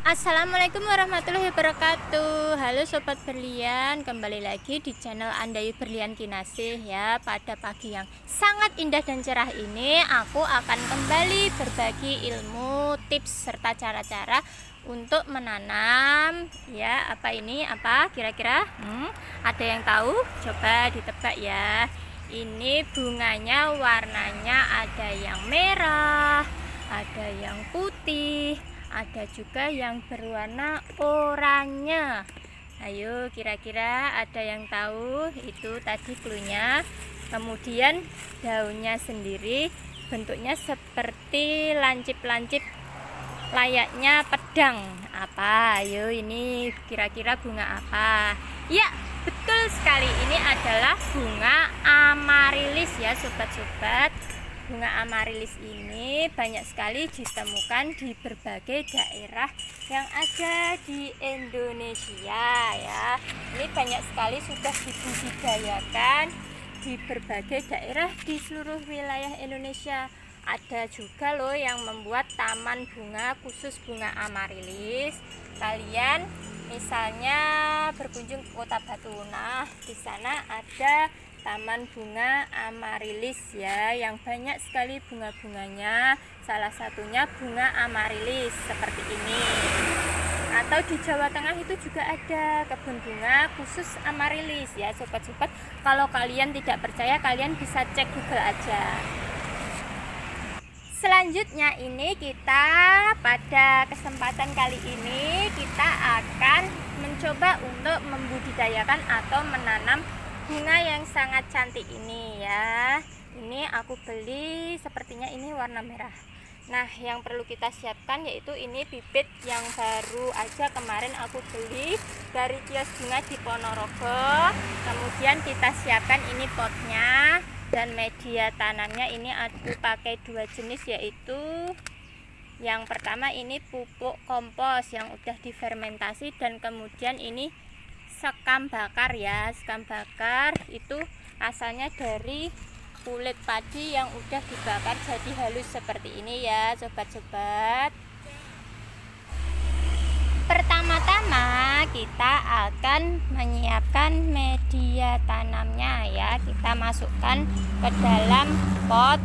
Assalamualaikum warahmatullahi wabarakatuh. Halo sobat berlian, kembali lagi di channel Andayu Berlian Kinasih ya. Pada pagi yang sangat indah dan cerah ini, aku akan kembali berbagi ilmu, tips serta cara-cara untuk menanam ya. Apa ini? Apa kira-kira? Ada yang tahu? Coba ditebak ya. Ini bunganya warnanya ada yang merah, ada yang putih, ada juga yang berwarna oranye. Ayo kira-kira ada yang tahu itu tadi cluenya. Kemudian daunnya sendiri bentuknya seperti lancip-lancip layaknya pedang. Apa? Ayo ini kira-kira bunga apa? Ya, betul sekali, ini adalah bunga amarilis ya sobat-sobat. Bunga amarilis ini banyak sekali ditemukan di berbagai daerah yang ada di Indonesia ya. Ini banyak sekali sudah dibudidayakan di berbagai daerah di seluruh wilayah Indonesia. Ada juga loh yang membuat taman bunga khusus bunga amarilis. Kalian misalnya berkunjung ke Kota Batu, nah di sana ada taman bunga amarilis ya, yang banyak sekali bunga-bunganya. Salah satunya bunga amarilis seperti ini. Atau di Jawa Tengah itu juga ada kebun bunga khusus amarilis ya sobat-sobat. Kalau kalian tidak percaya, kalian bisa cek Google aja. Selanjutnya ini kita pada kesempatan kali ini kita akan mencoba untuk membudidayakan atau menanam bunga yang sangat cantik ini ya. Ini aku beli, sepertinya ini warna merah. Nah, yang perlu kita siapkan yaitu ini bibit yang baru aja kemarin aku beli dari kios bunga di Ponorogo. Kemudian kita siapkan ini potnya dan media tanamnya. Ini aku pakai dua jenis, yaitu yang pertama ini pupuk kompos yang udah difermentasi, dan kemudian ini sekam bakar ya. Sekam bakar itu asalnya dari kulit padi yang udah dibakar jadi halus seperti ini ya sobat-sobat. Pertama-tama kita akan menyiapkan media tanamnya ya. Kita masukkan ke dalam pot.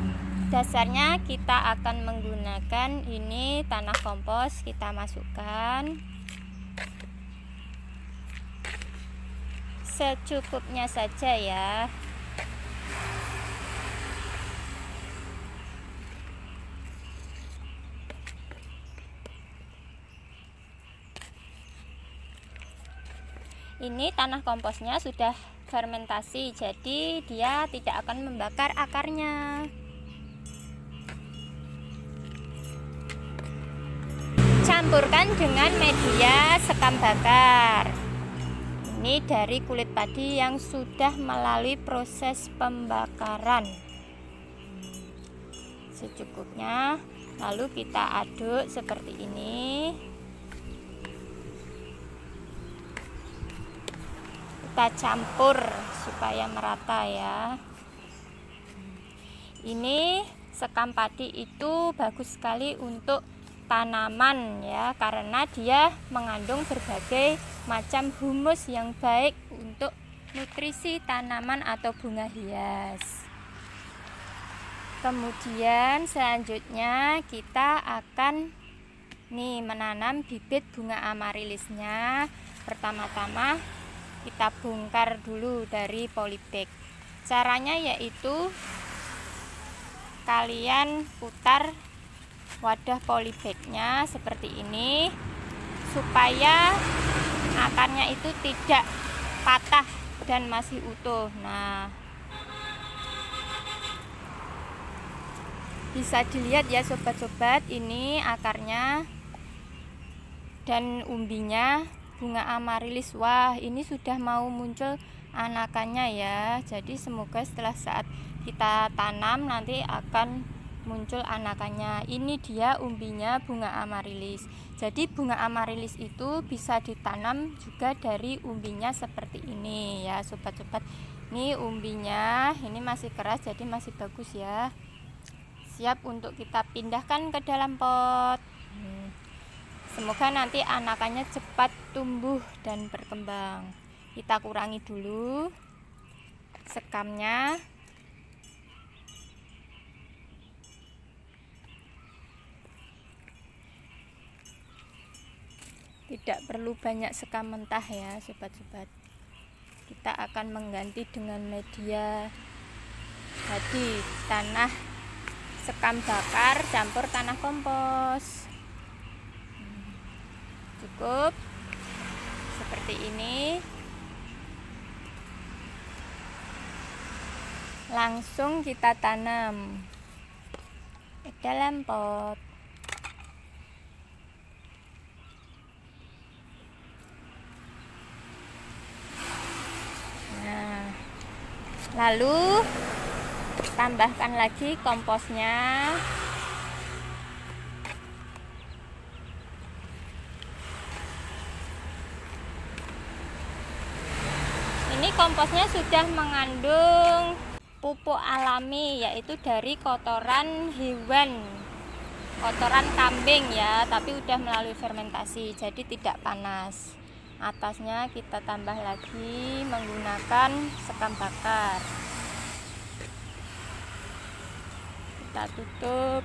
Dasarnya kita akan menggunakan ini tanah kompos, kita masukkan secukupnya saja ya. Ini tanah komposnya sudah fermentasi, jadi dia tidak akan membakar akarnya. Campurkan dengan media sekam bakar. Ini dari kulit padi yang sudah melalui proses pembakaran. Secukupnya, lalu kita aduk seperti ini. Kita campur supaya merata ya. Ini sekam padi itu bagus sekali untuk tanaman ya, karena dia mengandung berbagai macam humus yang baik untuk nutrisi tanaman atau bunga hias. Kemudian selanjutnya kita akan menanam bibit bunga amarilisnya. Pertama-tama kita bongkar dulu dari polybag. Caranya yaitu kalian putar wadah polybagnya seperti ini supaya akarnya itu tidak patah dan masih utuh. Nah, bisa dilihat ya sobat-sobat, ini akarnya dan umbinya bunga amarilis. Wah, ini sudah mau muncul anakannya ya. Jadi semoga setelah saat kita tanam nanti akan muncul anakannya. Ini dia umbinya bunga amarilis. Jadi bunga amarilis itu bisa ditanam juga dari umbinya seperti ini ya sobat-sobat. Ini umbinya, ini masih keras jadi masih bagus ya. Siap untuk kita pindahkan ke dalam pot. Semoga nanti anakannya cepat tumbuh dan berkembang. Kita kurangi dulu sekamnya. Tidak perlu banyak sekam mentah ya sobat-sobat. Kita akan mengganti dengan media jadi tanah sekam bakar campur tanah kompos. Cukup seperti ini. Langsung kita tanam ke dalam pot. Nah, lalu tambahkan lagi komposnya. Ini komposnya sudah mengandung pupuk alami, yaitu dari kotoran hewan, kotoran kambing ya, tapi udah melalui fermentasi, jadi tidak panas. Atasnya kita tambah lagi menggunakan sekam bakar. Kita tutup.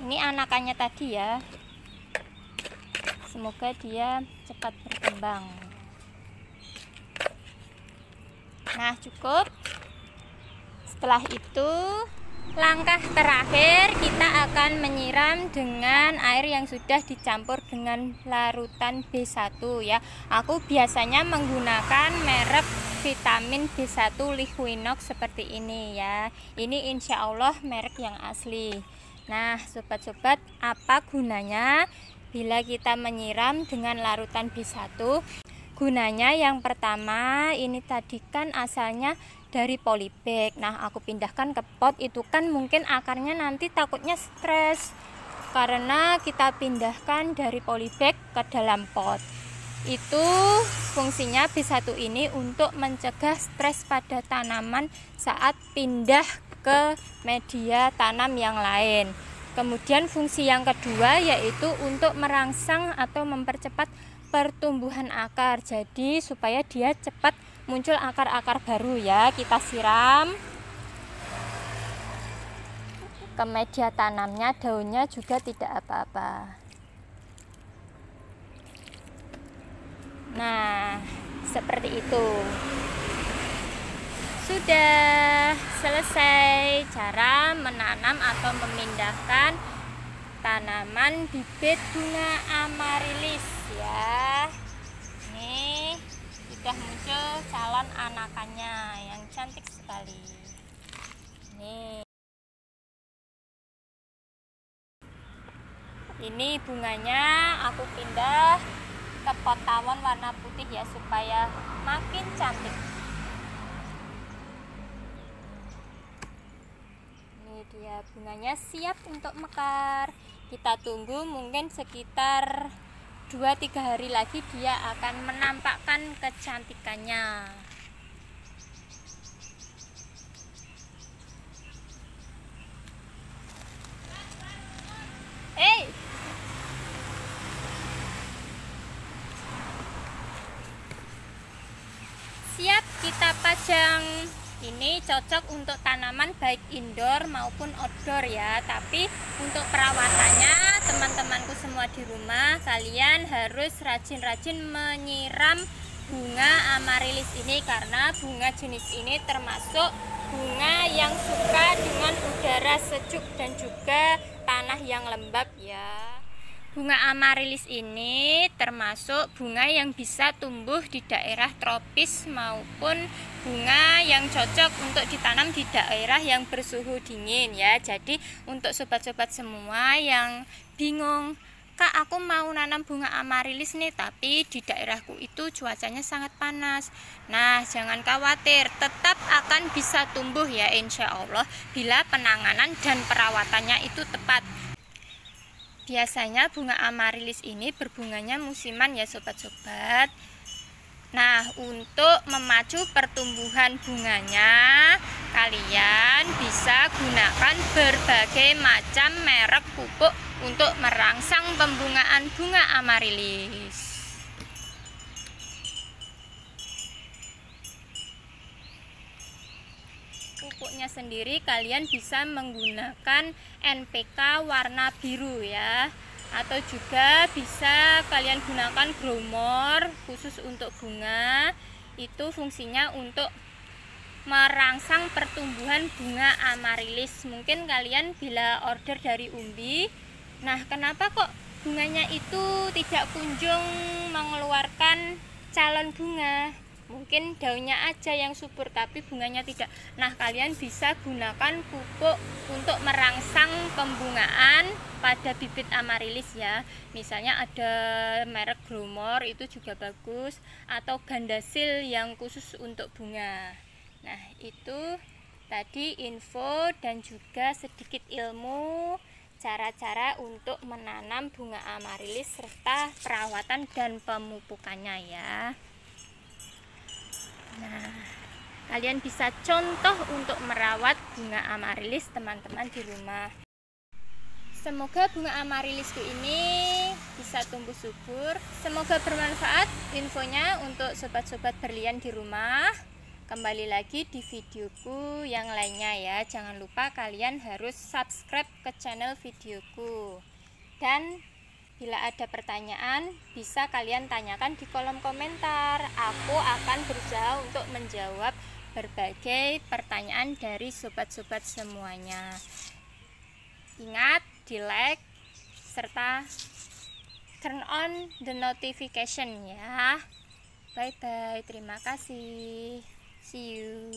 Ini anakannya tadi ya. Semoga dia cepat berkembang. Nah, cukup. Setelah itu, langkah terakhir kita akan menyiram dengan air yang sudah dicampur dengan larutan B1 ya. Aku biasanya menggunakan merek vitamin B1 Liquinox seperti ini ya. Ini insya Allah merek yang asli. Nah, sobat-sobat, apa gunanya bila kita menyiram dengan larutan B1? Gunanya yang pertama, ini tadi kan asalnya dari polybag. Nah, aku pindahkan ke pot, itu kan mungkin akarnya nanti takutnya stres karena kita pindahkan dari polybag ke dalam pot. Itu fungsinya B1 ini untuk mencegah stres pada tanaman saat pindah ke media tanam yang lain. Kemudian fungsi yang kedua yaitu untuk merangsang atau mempercepat pertumbuhan akar. Jadi supaya dia cepat muncul akar-akar baru ya. Kita siram ke media tanamnya, daunnya juga tidak apa-apa. Nah, seperti itu. Sudah selesai cara menanam atau memindahkan tanaman bibit bunga amaryllis ya. Ini sudah muncul calon anakannya yang cantik sekali. Ini bunganya aku pindah ke pot tawon warna putih ya supaya makin cantik. Dia bunganya siap untuk mekar. Kita tunggu mungkin sekitar 2-3 hari lagi dia akan menampakkan kecantikannya. Siap kita pajang. Ini cocok untuk tanaman baik indoor maupun outdoor ya. Tapi untuk perawatannya teman-temanku semua di rumah, kalian harus rajin-rajin menyiram bunga amaryllis ini, karena bunga jenis ini termasuk bunga yang suka dengan udara sejuk dan juga tanah yang lembab ya. Bunga amaryllis ini termasuk bunga yang bisa tumbuh di daerah tropis maupun bunga yang cocok untuk ditanam di daerah yang bersuhu dingin ya. Jadi untuk sobat-sobat semua yang bingung, Kak, aku mau nanam bunga amaryllis nih, tapi di daerahku itu cuacanya sangat panas. Nah, jangan khawatir, tetap akan bisa tumbuh ya insya Allah bila penanganan dan perawatannya itu tepat. Biasanya bunga amarilis ini berbunganya musiman ya sobat-sobat. Nah, untuk memacu pertumbuhan bunganya, kalian bisa gunakan berbagai macam merek pupuk untuk merangsang pembungaan bunga amarilis. Pupuknya sendiri kalian bisa menggunakan NPK warna biru ya, atau juga bisa kalian gunakan Growmore khusus untuk bunga. Itu fungsinya untuk merangsang pertumbuhan bunga amarilis. Mungkin kalian bila order dari Umbi, nah kenapa kok bunganya itu tidak kunjung mengeluarkan calon bunga? Mungkin daunnya aja yang subur tapi bunganya tidak. Nah, kalian bisa gunakan pupuk untuk merangsang pembungaan pada bibit amarilis ya. Misalnya ada merek Growmore, itu juga bagus, atau Gandasil yang khusus untuk bunga. Nah, itu tadi info dan juga sedikit ilmu cara-cara untuk menanam bunga amarilis serta perawatan dan pemupukannya ya. Nah, kalian bisa contoh untuk merawat bunga amarilis teman-teman di rumah. Semoga bunga amarilisku ini bisa tumbuh subur. Semoga bermanfaat infonya untuk sobat-sobat berlian di rumah. Kembali lagi di videoku yang lainnya ya. Jangan lupa kalian harus subscribe ke channel videoku. Dan bila ada pertanyaan, bisa kalian tanyakan di kolom komentar. Aku akan berusaha untuk menjawab berbagai pertanyaan dari sobat-sobat semuanya. Ingat, di like, serta turn on the notification ya. Bye-bye, terima kasih. See you.